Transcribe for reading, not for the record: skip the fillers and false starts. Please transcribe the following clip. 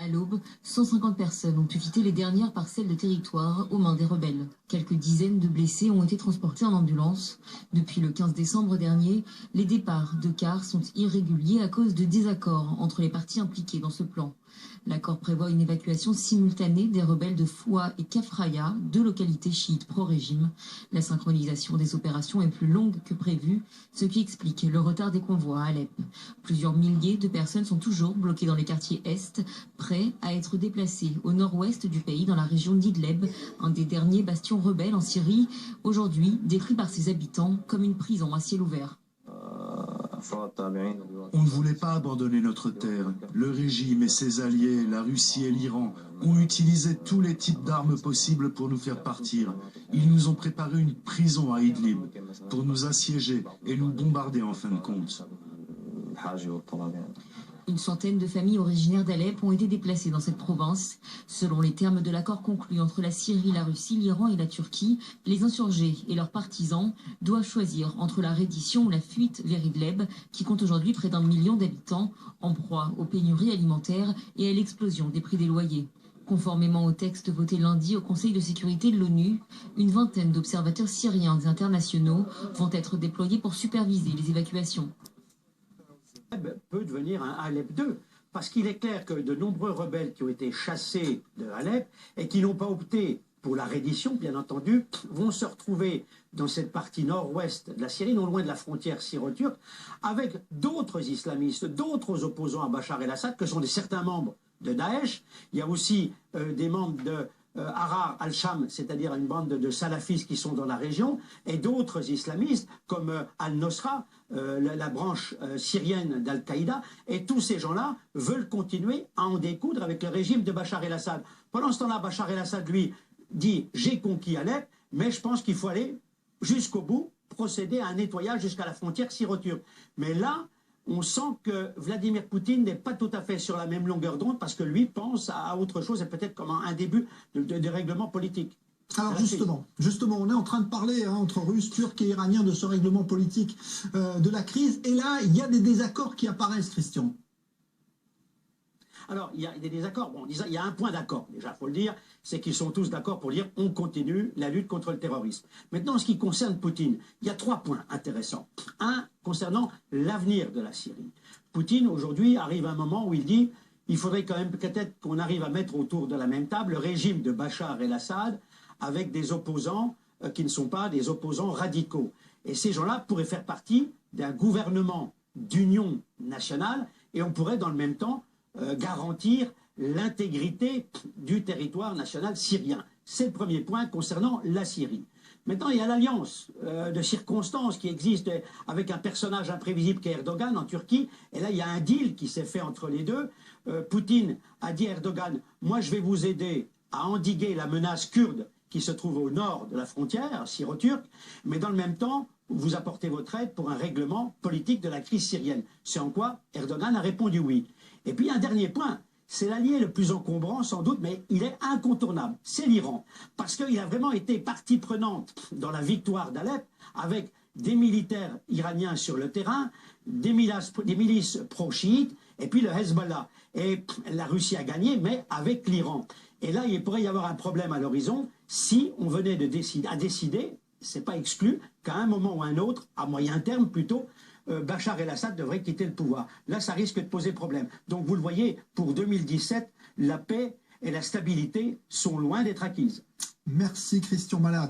À l'aube, 150 personnes ont pu quitter les dernières parcelles de territoire aux mains des rebelles. Quelques dizaines de blessés ont été transportés en ambulance. Depuis le 15 décembre dernier, les départs de cars sont irréguliers à cause de désaccords entre les parties impliquées dans ce plan. L'accord prévoit une évacuation simultanée des rebelles de Foua et Kafraya, deux localités chiites pro-régime. La synchronisation des opérations est plus longue que prévu, ce qui explique le retard des convois à Alep. Plusieurs milliers de personnes sont toujours bloquées dans les quartiers est, prêts à être déplacés au nord-ouest du pays, dans la région d'Idleb, un des derniers bastions rebelles en Syrie, aujourd'hui décrit par ses habitants comme une prison à ciel ouvert. On ne voulait pas abandonner notre terre. Le régime et ses alliés, la Russie et l'Iran, ont utilisé tous les types d'armes possibles pour nous faire partir. Ils nous ont préparé une prison à Idlib pour nous assiéger et nous bombarder en fin de compte. Une centaine de familles originaires d'Alep ont été déplacées dans cette province. Selon les termes de l'accord conclu entre la Syrie, la Russie, l'Iran et la Turquie, les insurgés et leurs partisans doivent choisir entre la reddition ou la fuite vers Idlib, qui compte aujourd'hui près d'1 million d'habitants, en proie aux pénuries alimentaires et à l'explosion des prix des loyers. Conformément au texte voté lundi au Conseil de sécurité de l'ONU, une vingtaine d'observateurs syriens et internationaux vont être déployés pour superviser les évacuations. Peut devenir un Alep 2, parce qu'il est clair que de nombreux rebelles qui ont été chassés de Alep et qui n'ont pas opté pour la reddition, bien entendu, vont se retrouver dans cette partie nord-ouest de la Syrie, non loin de la frontière syro-turque, avec d'autres islamistes, d'autres opposants à Bachar el-Assad, que sont certains membres de Daesh. Il y a aussi des membres de Ahrar al-Sham, c'est-à-dire une bande de salafistes qui sont dans la région, et d'autres islamistes comme al-Nosra, la branche syrienne d'Al-Qaïda, et tous ces gens-là veulent continuer à en découdre avec le régime de Bachar el-Assad. Pendant ce temps-là, Bachar el-Assad, lui, dit « j'ai conquis Alep, mais je pense qu'il faut aller jusqu'au bout, procéder à un nettoyage jusqu'à la frontière syro-turque ». Mais là, on sent que Vladimir Poutine n'est pas tout à fait sur la même longueur d'onde, parce que lui pense à autre chose et peut-être comme un début de règlement politique. Alors justement, on est en train de parler entre Russes, Turcs et Iraniens de ce règlement politique de la crise. Et là, il y a des désaccords qui apparaissent, Christian. Alors, il y a des désaccords. Bon, il y a un point d'accord, déjà, il faut le dire, c'est qu'ils sont tous d'accord pour dire on continue la lutte contre le terrorisme. Maintenant, en ce qui concerne Poutine, il y a 3 points intéressants. Un, concernant l'avenir de la Syrie. Poutine, aujourd'hui, arrive à un moment où il dit il faudrait quand même peut-être qu'on arrive à mettre autour de la même table le régime de Bachar el-Assad avec des opposants qui ne sont pas des opposants radicaux. Et ces gens-là pourraient faire partie d'un gouvernement d'union nationale et on pourrait dans le même temps garantir l'intégrité du territoire national syrien. C'est le premier point concernant la Syrie. Maintenant, il y a l'alliance de circonstances qui existe avec un personnage imprévisible qui est Erdogan en Turquie. Et là, il y a un deal qui s'est fait entre les deux. Poutine a dit à Erdogan, moi je vais vous aider à endiguer la menace kurde qui se trouve au nord de la frontière syro-turque, mais dans le même temps, vous apportez votre aide pour un règlement politique de la crise syrienne. C'est en quoi Erdogan a répondu oui. Et puis un dernier point, c'est l'allié le plus encombrant sans doute, mais il est incontournable, c'est l'Iran. Parce qu'il a vraiment été partie prenante dans la victoire d'Alep, avec des militaires iraniens sur le terrain, des milices pro-chiites, et puis le Hezbollah. Et la Russie a gagné, mais avec l'Iran. Et là, il pourrait y avoir un problème à l'horizon si on venait à décider, c'est pas exclu, qu'à un moment ou à un autre, à moyen terme plutôt, Bachar el-Assad devrait quitter le pouvoir. Là, ça risque de poser problème. Donc, vous le voyez, pour 2017, la paix et la stabilité sont loin d'être acquises. Merci Christian Mallard.